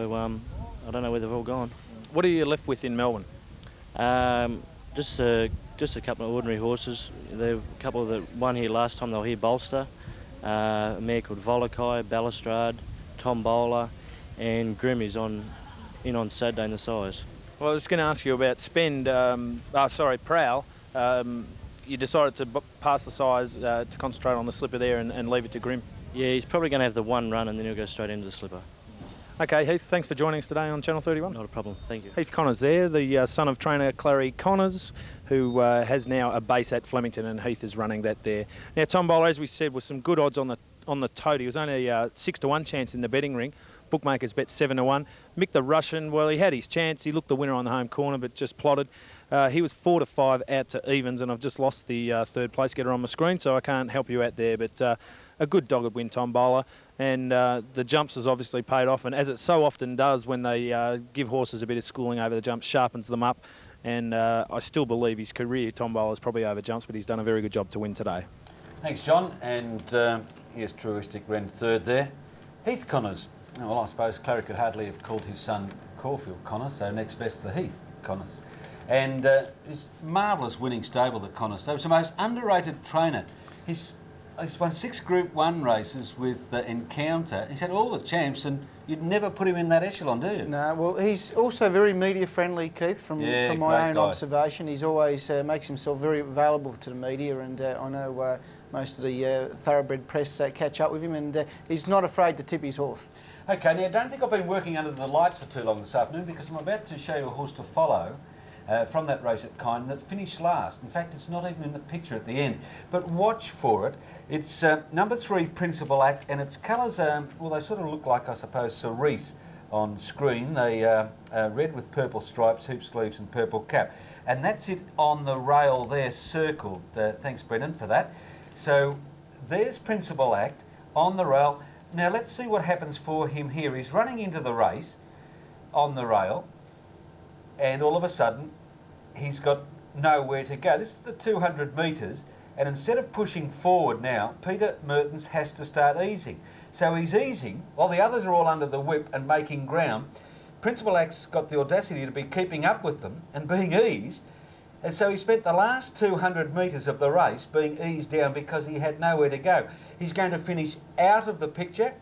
So I don't know where they've all gone. What are you left with in Melbourne? Just a couple of ordinary horses. There were a couple of the one here last time. They were here, Bolster, a mare called Volakai, Balustrade, Tom Bowler, and Grim is in on Saturday in the size. Well, I was going to ask you about Prowl. You decided to pass the size to concentrate on the slipper there and leave it to Grim. Yeah, he's probably going to have the one run and then he'll go straight into the slipper. Okay, Heath, thanks for joining us today on Channel 31. Not a problem, thank you. Heath Connors there, the son of trainer Clary Connors, who has now a base at Flemington, and Heath is running that there. Now, Tom Bowler, as we said, with some good odds on the tote. He was only a 6-1 chance in the betting ring. Bookmakers bet 7-1. Mick the Russian, well, he had his chance. He looked the winner on the home corner, but just plotted. He was 4-5 out to evens, and I've just lost the third place getter on my screen, so I can't help you out there. But a good dogged win, Tom Bowler. And the jumps has obviously paid off, and as it so often does when they give horses a bit of schooling over the jumps, sharpens them up. And I still believe his career, Tom Bowler's probably over jumps, but he's done a very good job to win today. Thanks, John. And here's Truistic ran third there. Heath Connors. Well, I suppose Clary could hardly have called his son Caulfield Connors, so next best the Heath Connors. And his marvellous winning stable, the Connors. They was the most underrated trainer. He's won 6 Group 1 races with Encounter. He's had all the champs, and you'd never put him in that echelon, do you? No, well, he's also very media-friendly, Keith, from my own observation. He's always makes himself very available to the media, and I know most of the thoroughbred press catch up with him, and he's not afraid to tip his horse. OK, now, don't think I've been working under the lights for too long this afternoon, because I'm about to show you a horse to follow from that race at Kyne that finished last. In fact, it's not even in the picture at the end. But watch for it. It's number 3, Principal Act, and its colours, well, they sort of look like, I suppose, cerise on screen. They red with purple stripes, hoop sleeves and purple cap. And that's it on the rail there, circled. Thanks, Brendan, for that. So there's Principal Act on the rail. Now, let's see what happens for him here. He's running into the race on the rail, and all of a sudden, he's got nowhere to go. This is the 200 metres, and instead of pushing forward now, Peter Mertens has to start easing. So he's easing, while the others are all under the whip and making ground. Principal Act's got the audacity to be keeping up with them and being eased, and so he spent the last 200 metres of the race being eased down because he had nowhere to go. He's going to finish out of the picture,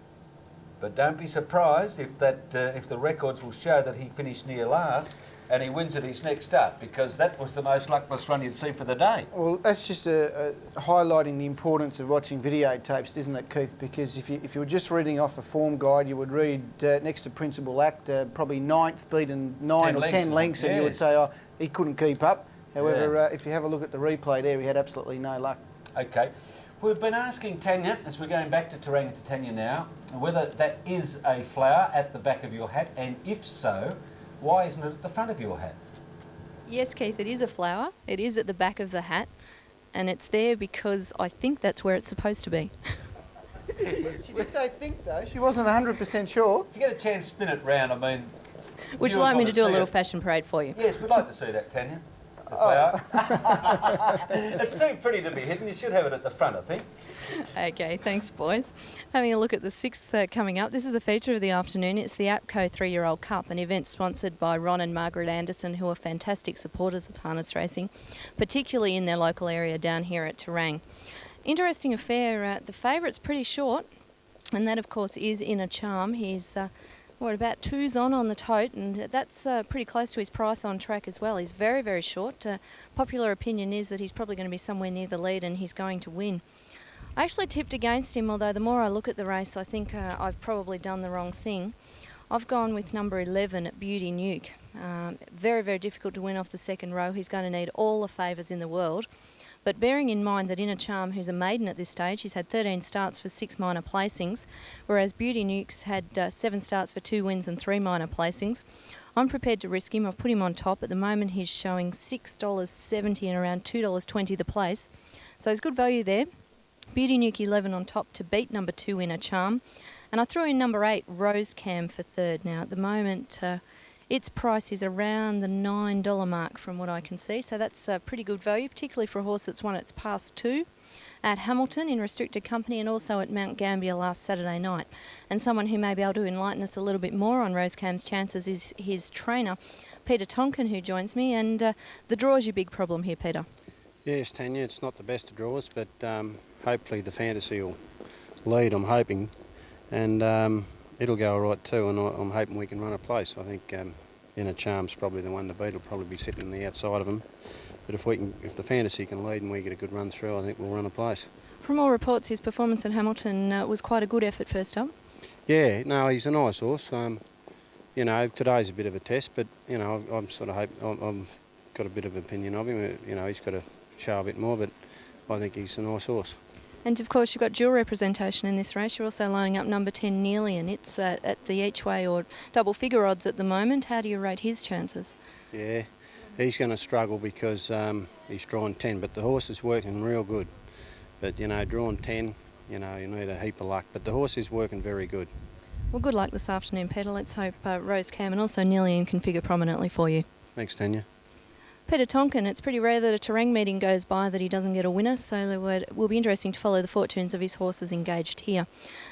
but don't be surprised if the records will show that he finished near last and he wins at his next start, because that was the most luckless run you'd see for the day. Well, that's just highlighting the importance of watching videotapes, isn't it, Keith? Because if you were just reading off a form guide, you would read next to Principal Act, probably 9th, beaten 9 or 10 lengths, and you would say, oh, he couldn't keep up. However, if you have a look at the replay there, he had absolutely no luck. OK. We've been asking Tanya, as we're going back to Tarangatania now, whether that is a flower at the back of your hat, and if so, why isn't it at the front of your hat? Yes, Keith, it is a flower. It is at the back of the hat, and it's there because I think that's where it's supposed to be. She did say think, though. She wasn't 100% sure. If you get a chance, spin it round. I mean... Would you like me to do a little fashion parade for you? Yes, we'd like to see that, Tanya. The flower. It's too pretty to be hidden. You should have it at the front, I think. OK, thanks, boys. Having a look at the 6th coming up. This is the feature of the afternoon. It's the APCO 3-Year-Old Cup, an event sponsored by Ron and Margaret Anderson, who are fantastic supporters of harness racing, particularly in their local area down here at Terang. Interesting affair. The favourite's pretty short, and that, of course, is Inner Charm. He's... about 2's on the tote, and that's pretty close to his price on track as well. He's very, very short. Popular opinion is that he's probably going to be somewhere near the lead and he's going to win. I actually tipped against him, although the more I look at the race, I think I've probably done the wrong thing. I've gone with number 11 at Beauty Nuke. Very, very difficult to win off the second row. He's going to need all the favours in the world. But bearing in mind that Inner Charm, who's a maiden at this stage, he's had 13 starts for 6 minor placings, whereas Beauty Nuke's had 7 starts for 2 wins and 3 minor placings. I'm prepared to risk him. I've put him on top. At the moment, he's showing $6.70 and around $2.20 the place. So there's good value there. Beauty Nuke 11 on top to beat number 2, Inner Charm. And I threw in number 8, Rose Cam, for third. Now, at the moment... its price is around the $9 mark from what I can see, so that's pretty good value, particularly for a horse that's won its past 2. at Hamilton in restricted company and also at Mount Gambier last Saturday night. And someone who may be able to enlighten us a little bit more on Rosecam's chances is his trainer, Peter Tonkin, who joins me. And the draw is your big problem here, Peter. Yes, Tanya, it's not the best of draws, but hopefully the Fantasy will lead, I'm hoping. And it'll go all right too, and I'm hoping we can run a place. I think Inner Charm's probably the one to beat. It'll probably be sitting on the outside of him. But if the Fantasy can lead and we get a good run through, I think we'll run a place. From all reports, his performance at Hamilton was quite a good effort first up. Yeah, no, he's a nice horse. You know, today's a bit of a test, but you know, I'm sort of I've got a bit of opinion of him. You know, he's got to show a bit more, but I think he's a nice horse. And of course, you've got dual representation in this race. You're also lining up number 10, Neelian. It's at the each way or double figure odds at the moment. How do you rate his chances? Yeah, he's going to struggle because he's drawn 10, but the horse is working real good. But you know, drawn 10, you know, you need a heap of luck. But the horse is working very good. Well, good luck this afternoon, Peter. Let's hope Rosecam and also Neelian can figure prominently for you. Thanks, Tanya. Peter Tonkin, it's pretty rare that a Terang meeting goes by that he doesn't get a winner, so it will be interesting to follow the fortunes of his horses engaged here.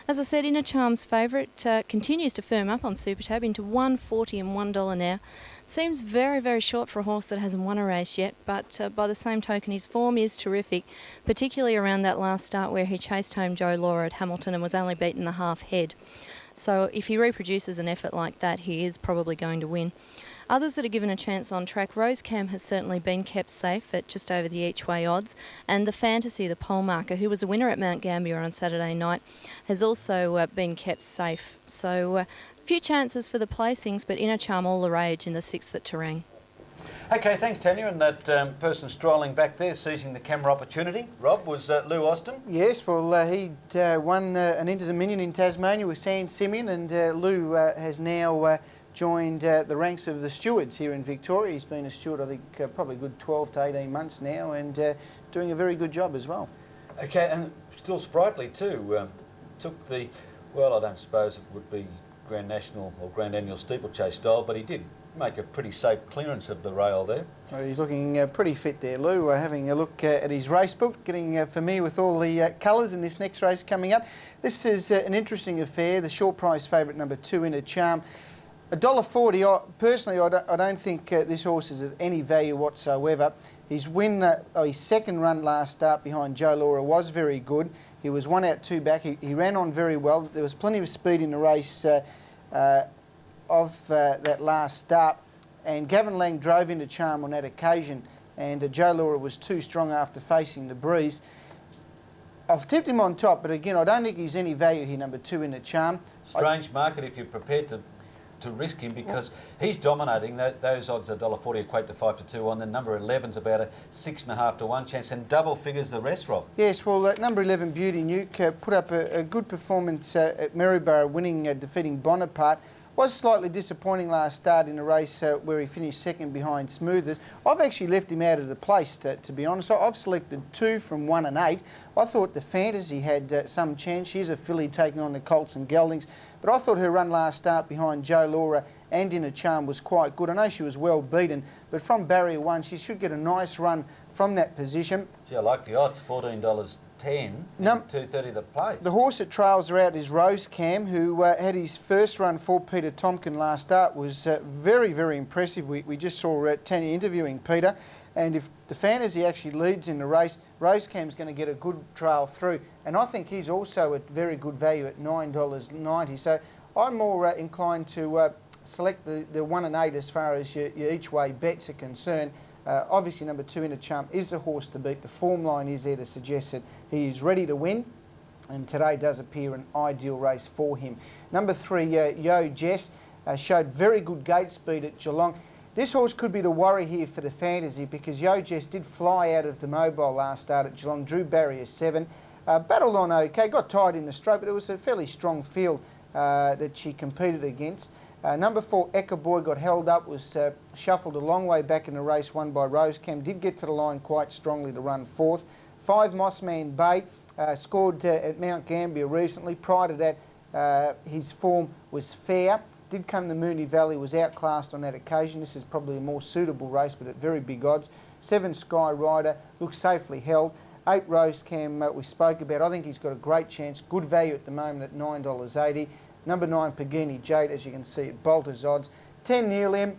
As I said, Inner Charm's favourite continues to firm up on Super Tab into $1.40 and $1 now. Seems very, very short for a horse that hasn't won a race yet, but by the same token, his form is terrific, particularly around that last start where he chased home Joe Laura at Hamilton and was only beaten the half head. So if he reproduces an effort like that, he is probably going to win. Others that are given a chance on track, Rosecam has certainly been kept safe at just over the each way odds, and the Fantasy, the pole marker, who was a winner at Mount Gambier on Saturday night, has also been kept safe. So a few chances for the placings, but Inner Charm all the rage in the 6th at Terang. Okay, thanks, Tanya. And that person strolling back there, seizing the camera opportunity, Rob, was Lou Austin. Yes, well, he'd won an Inter-Dominion in Tasmania with San Simeon, and Lou has now joined the ranks of the stewards here in Victoria. He's been a steward, I think, probably a good 12 to 18 months now, and doing a very good job as well. Okay, and still sprightly too. Took the, well, I don't suppose it would be Grand National or Grand Annual steeplechase style, but he did make a pretty safe clearance of the rail there. Well, he's looking pretty fit there, Lou. Having a look at his race book, getting familiar with all the colours in this next race coming up. This is an interesting affair. The short price favourite number 2, Inner Charm. $1.40. Personally, I don't think this horse is at any value whatsoever. His second run last start behind Joe Laura was very good. He was 1 out 2 back. He ran on very well. There was plenty of speed in the race of that last start, and Gavin Lang drove into Charm on that occasion, and Joe Laura was too strong after facing the breeze. I've tipped him on top, but again, I don't think he's any value here, number 2, Inner Charm. Strange market if you're prepared to risk him, because he's dominating. Those odds are $1.40 equate to 5 to 2 on. The number 11's about a 6.5 to 1 chance, and double figures the rest, Rob. Yes, well, number 11, Beauty Nuke, put up a good performance at Maryborough, winning, defeating Bonaparte. Was slightly disappointing last start in a race where he finished second behind Smoothers. I've actually left him out of the place, to be honest. I've selected 2 from 1 and 8. I thought the Fantasy had some chance. She's a filly taking on the Colts and Geldings. But I thought her run last start behind Joe Laura and Inner Charm was quite good. I know she was well beaten, but from barrier 1, she should get a nice run from that position. Gee, I like the odds, $14.10, $2.30 the place. The horse that trails her out is Rosecam, who had his first run for Peter Tonkin last start. Was very, very impressive. We just saw Tanya interviewing Peter, and if the Fantasy actually leads in the race, Rosecam's going to get a good trail through, and I think he's also at very good value at $9.90. So I'm more inclined to select the 1 and 8 as far as your each way bets are concerned. Obviously, number 2, Inner Charm, is the horse to beat. The form line is there to suggest that he is ready to win, and today does appear an ideal race for him. Number 3, Yo Jess, showed very good gate speed at Geelong. This horse could be the worry here for the Fantasy, because Yo Jess did fly out of the mobile last start at Geelong, drew barrier 7, battled on okay, got tired in the stroke, but it was a fairly strong field that she competed against. Number 4, Eka Boy, got held up, was shuffled a long way back in the race, won by Rosecam, did get to the line quite strongly to run 4th. 5, Mossman Bay, scored at Mount Gambier recently. Prior to that, his form was fair. Did come to Moonee Valley, was outclassed on that occasion. This is probably a more suitable race, but at very big odds. 7, Sky Rider, looks safely held. 8 Rose Cam we spoke about. I think he's got a great chance. Good value at the moment at $9.80. Number 9 Pagini Jade, as you can see at Bolter's odds. 10 Nealium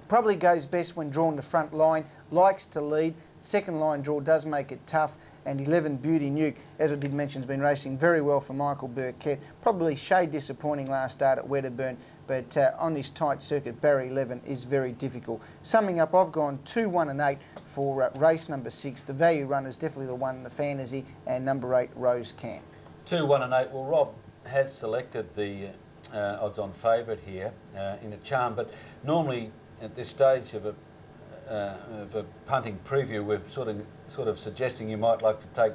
probably goes best when drawn to front line. Likes to lead. Second line draw does make it tough. And 11 Beauty Nuke, as I did mention, has been racing very well for Michael Burkett. Probably shade disappointing last start at Wedderburn, but on this tight circuit, Barry 11 is very difficult. Summing up, I've gone 2, 1 and 8 for race number 6. The value runner is definitely the one in the fantasy, and number 8, Rose Cam. 2, 1 and 8. Well, Rob has selected the odds-on favourite here in a charm, but normally at this stage of a punting preview, we're sort of suggesting you might like to take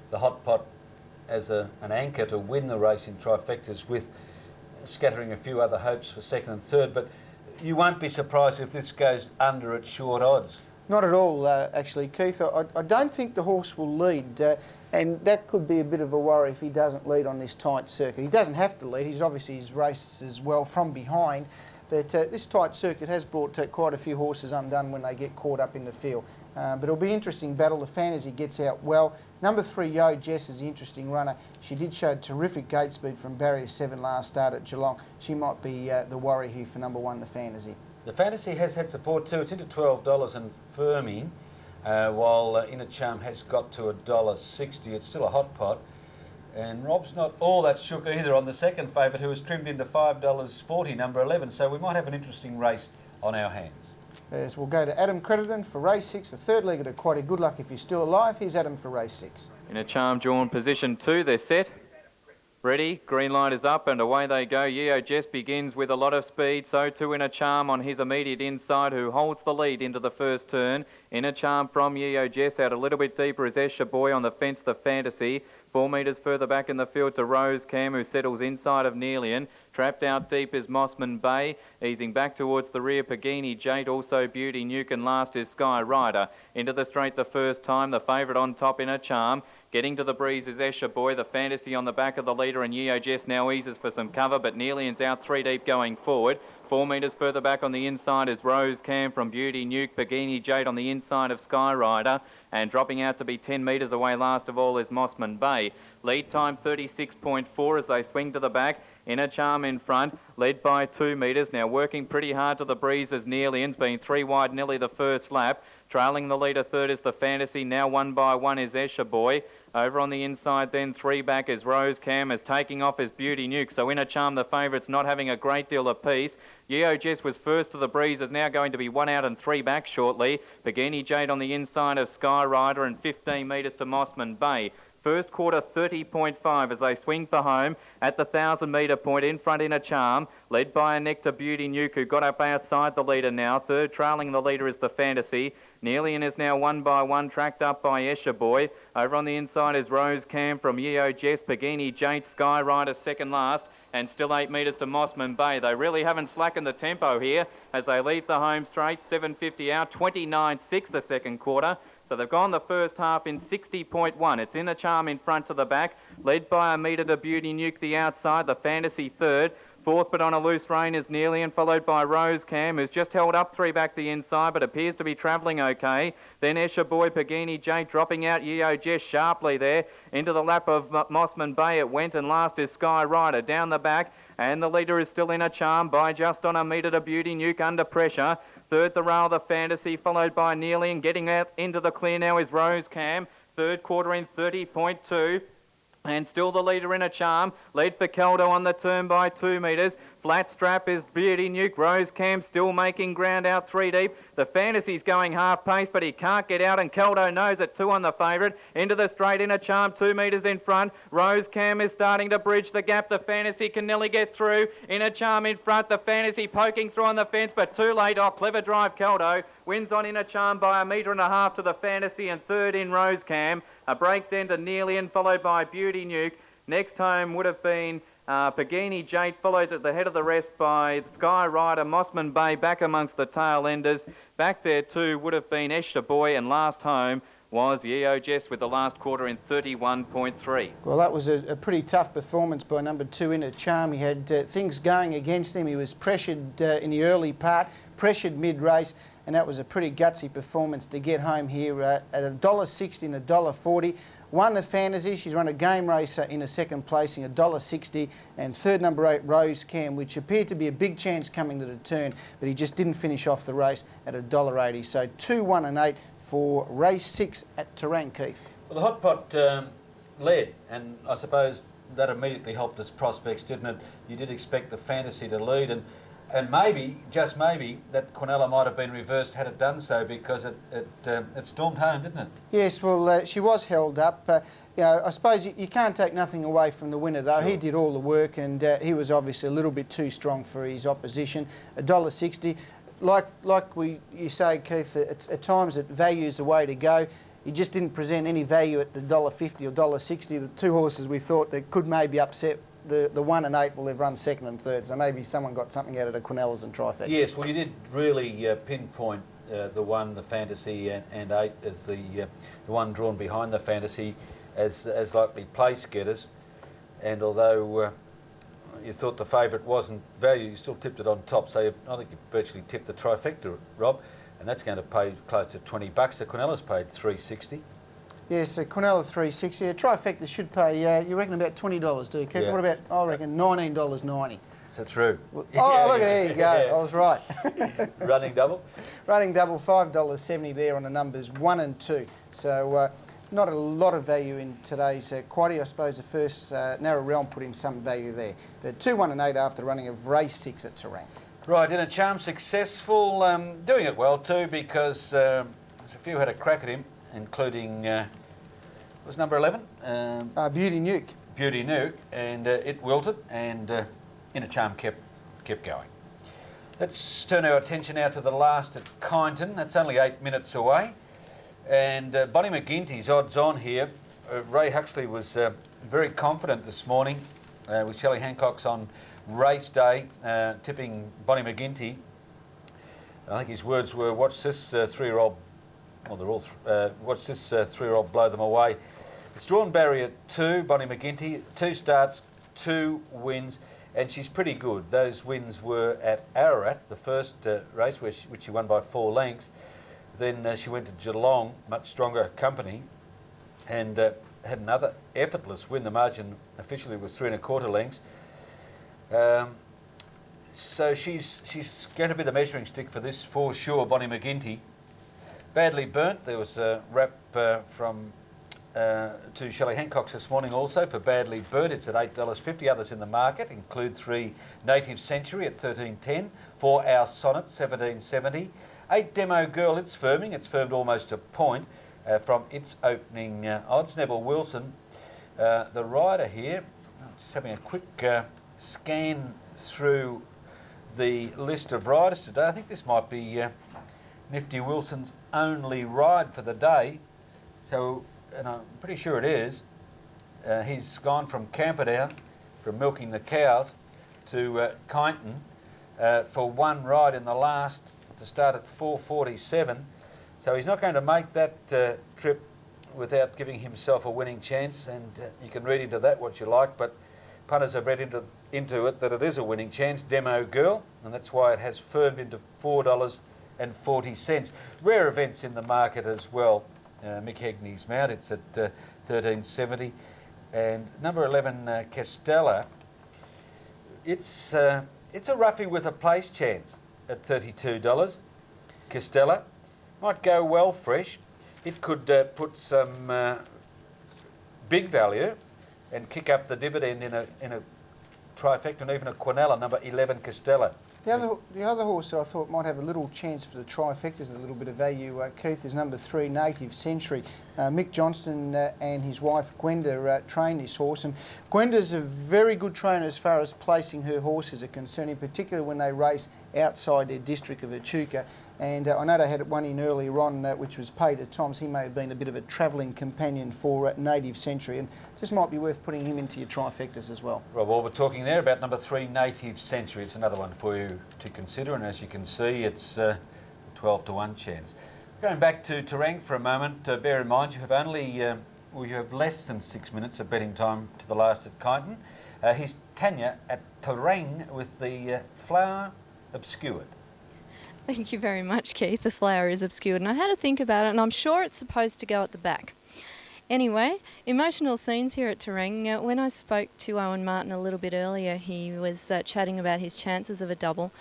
the hot pot as an anchor to win the race in trifectas, with scattering a few other hopes for second and third. But you won't be surprised if this goes under at short odds. Not at all, actually, Keith. I don't think the horse will lead, and that could be a bit of a worry if he doesn't lead on this tight circuit. He doesn't have to lead. He's obviously his races well from behind. But this tight circuit has brought quite a few horses undone when they get caught up in the field. But it'll be an interesting battle. The fantasy gets out well. Number 3, Yo Jess, is the interesting runner. She did show terrific gate speed from barrier 7 last start at Geelong. She might be the worry here for number 1, the fantasy. The fantasy has had support too. It's into $12 and firming, while Inner Charm has got to $1.60. It's still a hot pot. And Rob's not all that shook either on the second favourite, who was trimmed into $5.40, number 11. So we might have an interesting race on our hands. As we'll go to Adam Crediton for race 6, the third leg at Aquatic. Good luck if you're still alive. Here's Adam for race 6. Inner Charm drawn position 2. They're set. Ready, green light is up and away they go. Yo Jess begins with a lot of speed, so too Inner Charm on his immediate inside, who holds the lead into the first turn. Inner Charm from Yo Jess out a little bit deeper is Escher Boy on the fence, the Fantasy. 4 metres further back in the field to Rose Cam, who settles inside of Nealian. Trapped out deep is Mossman Bay. Easing back towards the rear, Pagini Jade, also Beauty Nuke, and last is Sky Rider. Into the straight the first time, the favourite on top, Inner Charm. Getting to the breeze is Escher Boy, the Fantasy on the back of the leader, and Yo Jess now eases for some cover, but Nealian's out 3 deep going forward. 4 metres further back on the inside is Rose Cam from Beauty Nuke. Pagini Jade on the inside of Sky Rider, and dropping out to be 10 metres away last of all is Mossman Bay. Lead time 36.4 as they swing to the back. Inner Charm in front, led by 2 metres. Now working pretty hard to the breeze as Nealian's been 3 wide nearly the first lap. Trailing the leader third is the Fantasy. Now 1 by 1 is Escher Boy. Over on the inside then 3 back is Rose Cam, as taking off is Beauty Nuke. So Inner Charm, the favourites, not having a great deal of peace. Yo Jess was first to the breeze, is now going to be 1 out and 3 back shortly. Pagini Jade on the inside of Sky Rider, and 15 metres to Mossman Bay. First quarter 30.5 as they swing for home at the 1,000 metre point. In front Inner Charm, led by a Nectar Beauty Nuke, who got up outside the leader now. Third trailing the leader is the Fantasy. Nealian is now 1 by 1, tracked up by Escher Boy. Over on the inside is Rose Cam from Yo Jess. Pagini Jade, Sky Rider second last, and still 8 metres to Mossman Bay. They really haven't slackened the tempo here as they leave the home straight. 7.50 out, 29.6 the second quarter. So they've gone the first half in 60.1. It's Inner Charm in front to the back, led by a metre to Beauty Nuke the outside, the Fantasy third. Fourth but on a loose rein is Nealian, followed by Rose Cam, who's just held up 3 back the inside but appears to be travelling okay. Then Escher Boy, Pagini Jade dropping out. Yo Jess sharply there into the lap of Mossman Bay it went, and last is Sky Rider down the back, and the leader is still Inner Charm by just on a metre to Beauty Nuke under pressure. Third the rail, the Fantasy, followed by Nealian. Getting out into the clear now is Rose Cam. Third quarter in 30.2. And still the leader Inner Charm, led for Caldo on the turn by 2 metres. Flat strap is Beauty Nuke. Rose Cam still making ground out 3 deep. The Fantasy's going half pace, but he can't get out, and Caldo knows it. 2 on the favourite. Into the straight, Inner Charm 2 metres in front. Rose Cam is starting to bridge the gap. The Fantasy can nearly get through. Inner Charm in front. The Fantasy poking through on the fence, but too late. Oh, clever drive, Caldo. Wins on Inner Charm by 1.5 metres to the Fantasy, and third in Rose Cam. A break then to Nealian, followed by Beauty Nuke. Next home would have been Pagini Jade, followed at the head of the rest by Sky Rider. Mossman Bay back amongst the tail enders. Back there too would have been Escher Boy, and last home was Yo Jess with the last quarter in 31.3. Well, that was a pretty tough performance by number 2 Inner Charm. He had things going against him. He was pressured in the early part, pressured mid-race, and that was a pretty gutsy performance to get home here at $1.60 and $1.40. Won the Fantasy. She's run a Game Racer in a second placing, $1.60, and third number 8, Rose Cam, which appeared to be a big chance coming to the turn, but he just didn't finish off the race at $1.80. So 2, 1 and 8 for race 6 at Terang, Keith. Well, the Hot Pot led, and I suppose that immediately helped its prospects, didn't it? You did expect the Fantasy to lead, and maybe, just maybe, that Quinella might have been reversed had it done so, because it stormed home, didn't it? Yes, well, she was held up. You know, I suppose you can't take nothing away from the winner, though. Sure. He did all the work, and he was obviously a little bit too strong for his opposition. $1.60. Like you say, Keith, at times it value's the way to go. He just didn't present any value at the $1.50 or $1.60. The two horses we thought that could maybe upset the 1 and 8, well, they've run second and third, so maybe someone got something out of the Quinellas and Trifecta. Yes, well, you did really pinpoint the 1, the Fantasy, and 8 as the one drawn behind the Fantasy as likely place getters. And although you thought the favourite wasn't value, you still tipped it on top, so I think you virtually tipped the Trifecta, Rob, and that's going to pay close to $20. The Quinellas paid $3.60. Yes, Quinella $3.60. Yeah, Trifecta should pay, you reckon about $20, do you, Keith? Yeah. What about, I reckon, $19.90. Is that through? Well, oh, look, there you go. I was right. Running double? Running double, $5.70 there on the numbers 1 and 2. So not a lot of value in today's quaddie. I suppose the first Narrow Realm put in some value there. But 2, 1 and 8 after running of race 6 at Terang. Right, in a charm successful, doing it well too, because there's a few had a crack at him, including, was number 11? Beauty Nuke. Beauty Nuke, and it wilted, and in a charm kept going. Let's turn our attention now to the last at Kyneton. That's only 8 minutes away. And Bonnie McGinty's odds on here. Ray Huxley was very confident this morning with Shelley Hancock's on race day, tipping Bonnie McGinty. I think his words were, watch this 3-year-old, well, they're all, watch this 3-year-old blow them away. It's drawn barrier 2, Bonnie McGinty, 2 starts, 2 wins, and she's pretty good. Those wins were at Ararat, the first race, which she won by 4 lengths. Then she went to Geelong, much stronger company, and had another effortless win. The margin officially was 3 1/4 lengths. So she's going to be the measuring stick for this for sure, Bonnie McGinty. Badly burnt. There was a rap from to Shelley Hancock's this morning also for Badly Burnt. It's at $8.50. Others in the market include 3 Native Century at $13.10, 4 Our Sonnet $17.70, 8 Demo Girl. It's firming. It's firmed almost a point from its opening odds. Neville Wilson, the rider here. Just having a quick scan through the list of riders today. I think this might be Nifty Wilson's only ride for the day. So, and I'm pretty sure it is. He's gone from Camperdown, from milking the cows, to Kyneton for 1 ride in the last, to start at 4:47. So he's not going to make that trip without giving himself a winning chance, and you can read into that what you like, but punters have read into it that it is a winning chance, Demo Girl, and that's why it has firmed into $4.40. Rare events in the market as well. Mick Hegney's mount, it's at $13.70, and number 11 Castella, it's a roughie with a place chance at $32. Castella might go well fresh. It could put some big value and kick up the dividend in a Trifecta and even a Quinella, number 11 Castella. The other horse that I thought might have a little chance for the Trifectas, a little bit of value, Keith, is number 3 Native Century. Mick Johnston and his wife Gwenda trained this horse, and Gwenda's a very good trainer as far as placing her horses are concerned, in particular when they race outside their district of Echuca. And I know they had one in earlier on, which was paid at times. He may have been a bit of a travelling companion for Native Century, and just might be worth putting him into your Trifectas as well. Right, well, we're talking there about number 3 Native Century. It's another one for you to consider, and as you can see, it's a 12-1 chance. Going back to Terang for a moment, bear in mind you have only, you have less than 6 minutes of betting time to the last at Kyneton. Here's Tanya at Terang with the Flower Obscured. Thank you very much, Keith. The flower is obscured, and I had to think about it, and I'm sure it's supposed to go at the back. Anyway, emotional scenes here at Terang. When I spoke to Owen Martin a little bit earlier, he was chatting about his chances of a double.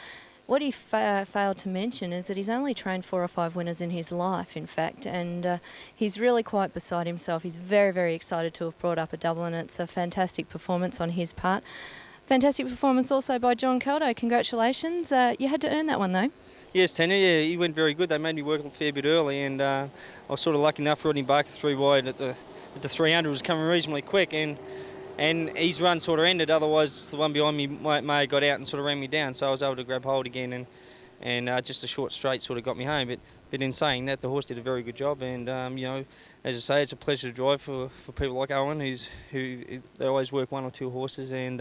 What he failed to mention is that he's only trained 4 or 5 winners in his life, in fact, and he's really quite beside himself. He's very, very excited to have brought up a double, and it's a fantastic performance on his part. Fantastic performance also by John Caldo. Congratulations. You had to earn that one, though. Yes, Tanya, yeah, he went very good. They made me work a fair bit early, and I was sort of lucky enough. Rodney Barker 3 wide at the 300 was coming reasonably quick, and his run sort of ended. Otherwise, the one behind me may have got out and sort of ran me down, so I was able to grab hold again, and just a short straight sort of got me home. But in saying that, the horse did a very good job, and you know, as I say, it's a pleasure to drive for people like Owen, who they always work 1 or 2 horses, and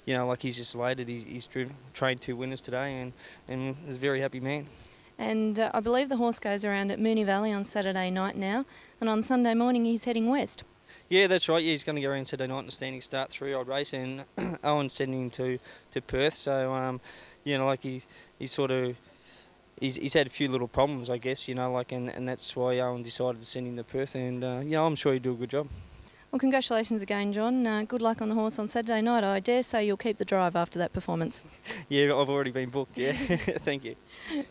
you know, like he's just elated, he's trained 2 winners today, and is a very happy man. And I believe the horse goes around at Moonee Valley on Saturday night now, and on Sunday morning he's heading west. Yeah, that's right. Yeah, he's going to go around Saturday night in a standing start 3-year-old race, and Owen's sending him to Perth. So you know, like he's had a few little problems, I guess, you know, like, and that's why Owen decided to send him to Perth, and you know, I'm sure he'll do a good job. Well, congratulations again, John. Good luck on the horse on Saturday night. I dare say you'll keep the drive after that performance. Yeah, I've already been booked, yeah. Thank you.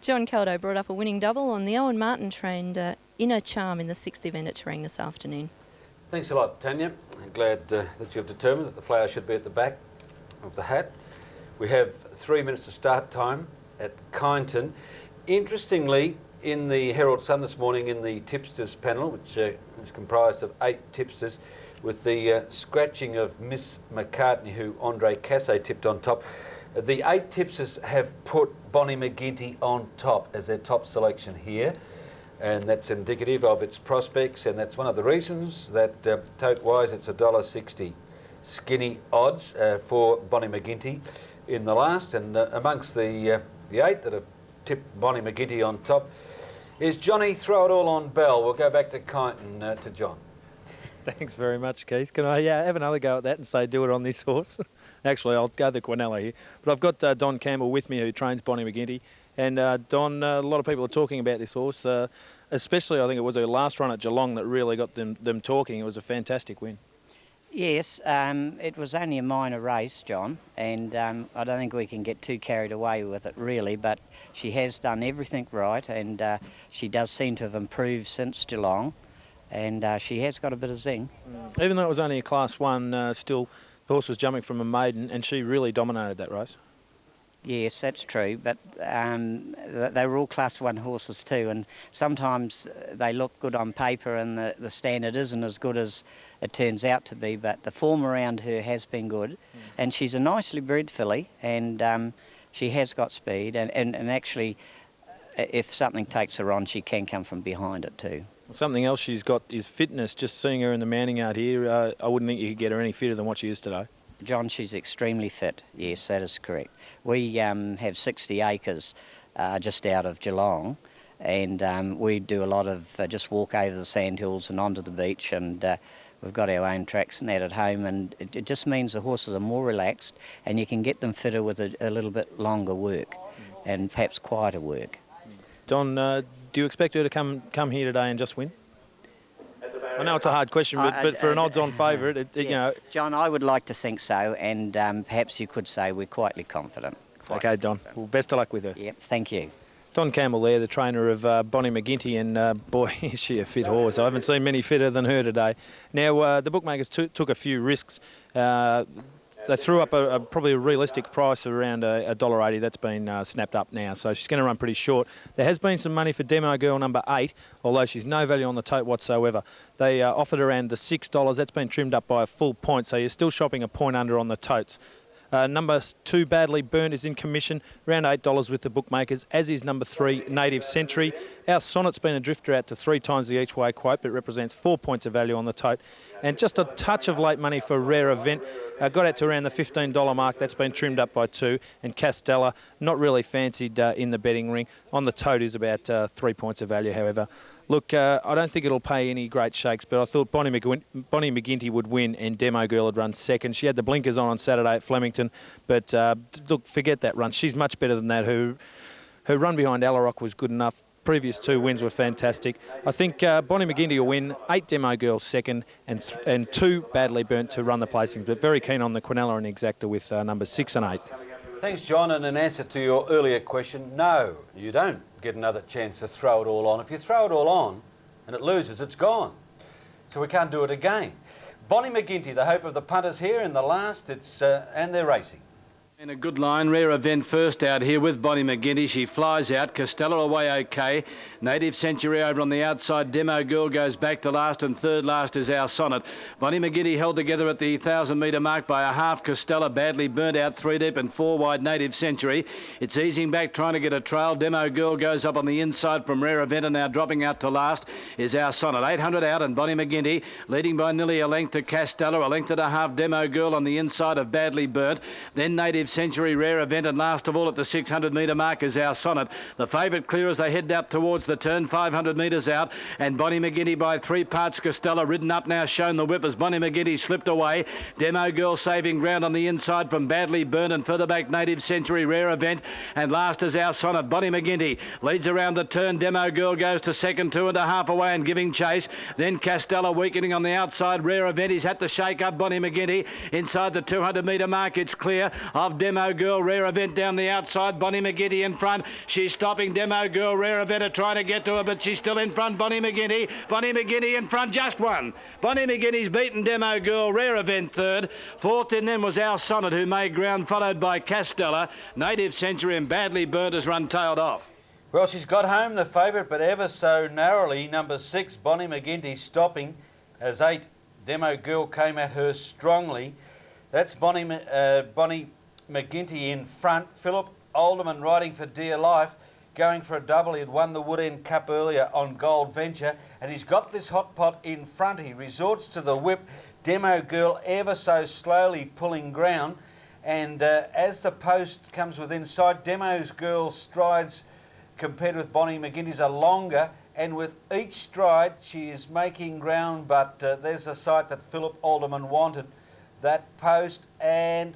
John Caldo brought up a winning double on the Owen Martin trained Inner Charm in the 6th event at Terang this afternoon. Thanks a lot, Tanya. I'm glad that you've determined that the flower should be at the back of the hat. We have 3 minutes to start time at Kyneton. Interestingly, in the Herald Sun this morning, in the tipsters panel, which is comprised of 8 tipsters, with the scratching of Miss McCartney, who Andre Casse tipped on top, the 8 tipsters have put Bonnie McGinty on top as their top selection here, and that's indicative of its prospects, and that's one of the reasons that tote-wise it's $1.60 skinny odds for Bonnie McGinty in the last, and amongst the 8 that have tipped Bonnie McGinty on top is Johnny Throw It All on Bell. We'll go back to Kyneton to John. Thanks very much, Keith. Can I have another go at that and say do it on this horse? Actually, I'll go the Quinella here. But I've got Don Campbell with me, who trains Bonnie McGinty. And Don, a lot of people are talking about this horse, especially I think it was her last run at Geelong that really got them talking. It was a fantastic win. Yes, it was only a minor race, John, and I don't think we can get too carried away with it really, but she has done everything right, and she does seem to have improved since Geelong, and she has got a bit of zing. Even though it was only a Class 1, still the horse was jumping from a maiden, and she really dominated that race. Yes, that's true, but they were all Class 1 horses too, and sometimes they look good on paper and the standard isn't as good as it turns out to be, but the form around her has been good, and she's a nicely bred filly, and she has got speed, and actually, if something takes her on, she can come from behind it too. Something else she's got is fitness. Just seeing her in the Manning Yard here, I wouldn't think you could get her any fitter than what she is today. John, she's extremely fit. Yes, that is correct. We have 60 acres just out of Geelong, and we do a lot of just walk over the sandhills and onto the beach, and we've got our own tracks and that at home, and it just means the horses are more relaxed, and you can get them fitter with a little bit longer work and perhaps quieter work. Don, do you expect her to come here today and just win? I know it's a hard question, but for an odds-on favourite, you know... John, I would like to think so, and perhaps you could say we're quietly confident. Okay, Don. Well, best of luck with her. Yep, thank you. Don Campbell there, the trainer of Bonnie McGinty, and boy, is she a fit horse. I haven't seen many fitter than her today. Now, the bookmakers took a few risks. They threw up probably a realistic price around $1.80. That's been snapped up now, so she's going to run pretty short. There has been some money for Demo Girl number 8, although she's no value on the tote whatsoever. They offered around the $6. That's been trimmed up by a full point, so you're still shopping a point under on the totes. Number 2, Badly Burnt, is in commission, around $8 with the bookmakers, as is number 3, Native Century. Our Sonnet's been a drifter out to 3 times the each way quote, but represents 4 points of value on the tote. And just a touch of late money for Rare Event, got out to around the $15 mark. That's been trimmed up by 2. And Castella, not really fancied in the betting ring. On the tote is about 3 points of value, however. Look, I don't think it'll pay any great shakes, but I thought Bonnie McGinty would win and Demo Girl would run second. She had the blinkers on Saturday at Flemington, but look, forget that run. She's much better than that. Her run behind Alarock was good enough. Previous 2 wins were fantastic. I think Bonnie McGinty will win, 8 Demo Girls second, and 2 Badly Burnt to run the placings. But very keen on the Quinella and Exacta with numbers 6 and 8. Thanks, John. And in answer to your earlier question, no, you don't get another chance to throw it all on. If you throw it all on and it loses, it's gone. So we can't do it again. Bonnie McGinty, the hope of the punters here in the last, and they're racing. In a good line, Rare Event first out here with Bonnie McGinty. She flies out. Costello away okay. Native Century over on the outside. Demo Girl goes back to last, and third last is Our Sonnet. Bonnie McGinty held together at the 1,000-metre mark by a half. Costello Badly Burnt out 3 deep and 4 wide. Native Century. It's easing back, trying to get a trail. Demo Girl goes up on the inside from Rare Event, and now dropping out to last is Our Sonnet. 800 out, and Bonnie McGinty leading by nearly a length to Costello. A length and a half. Demo Girl on the inside of Badly Burnt. Then Native Century, Rare Event, and last of all at the 600-metre mark is Our Sonnet. The favourite clear as they head out towards the turn, 500 metres out, and Bonnie McGinty by 3 parts. Costello ridden up now, shown the whip as Bonnie McGinty slipped away. Demo Girl saving ground on the inside from Badly Burnt, and further back Native Century, Rare Event, and last is Our Sonnet. Bonnie McGinty leads around the turn. Demo Girl goes to second, 2.5 away and giving chase. Then Costello weakening on the outside. Rare Event is at the shake up. Bonnie McGinty inside the 200-metre mark. It's clear of Demo Girl, Rare Event down the outside. Bonnie McGinty in front. She's stopping Demo Girl. Rare Event are trying to get to her, but she's still in front. Bonnie McGinty. Bonnie McGinty in front, just one. Bonnie McGinty's beaten Demo Girl. Rare Event third. Fourth in then was Our Sonnet, who made ground, followed by Costello. Native Century and Badly Burnt has run tailed off. Well, she's got home the favourite, but ever so narrowly. Number 6, Bonnie McGinty, stopping as 8, Demo Girl came at her strongly. That's Bonnie McGinty in front. Philip Alderman riding for dear life, going for a double. He had won the Wood End Cup earlier on Gold Venture, and he's got this hot pot in front. He resorts to the whip. Demo Girl ever so slowly pulling ground, and as the post comes within sight, Demo Girl's strides compared with Bonnie McGinty's are longer, and with each stride she is making ground, but there's a sight that Philip Alderman wanted. That post, and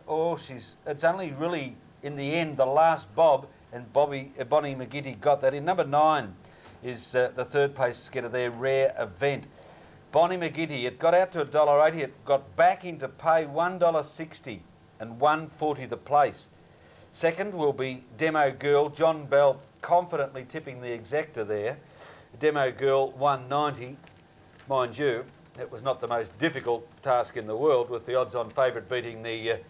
it's only really in the end the last bob, and Bonnie McGinty got that in. Number 9 is the third pace getter there, Rare Event. Bonnie McGinty, it got out to $1.80, it got back into pay $1.60 and $1.40 the place. Second will be Demo Girl. John Bell confidently tipping the Exacta there. Demo Girl $1.90, mind you. It was not the most difficult task in the world, with the odds-on favourite beating the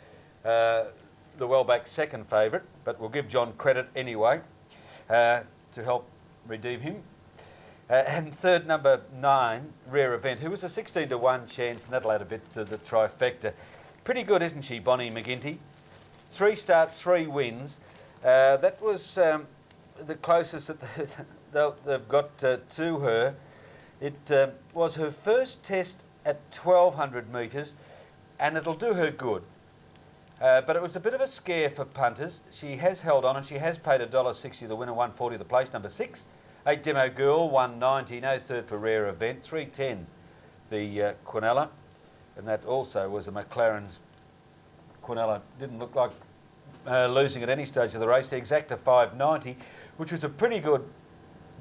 well-backed second favourite, but we'll give John credit anyway to help redeem him. And third, number 9, Rare Event, who was a 16-1 chance, and that'll add a bit to the trifecta. Pretty good, isn't she, Bonnie McGinty? 3 starts, 3 wins. That was the closest that they've got to her. It was her first test at 1,200 metres, and it'll do her good. But it was a bit of a scare for punters. She has held on, and she has paid $1.60 the winner, $1.40 the place. Number 6, 8 Demo Girl, $1.90. No third for Rare Event. $3.10 the Quinella, and that also was a McLaren's Quinella. Didn't look like losing at any stage of the race. The Exacta $5.90, which was a pretty good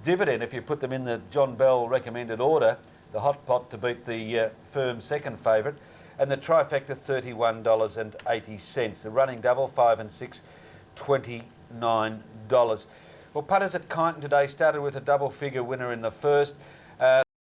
dividend if you put them in the John Bell recommended order. The hot pot to beat the firm second favourite, and the trifecta $31.80. The running double 5 and 6, $29. Well, punters at Kyneton today started with a double figure winner in the first.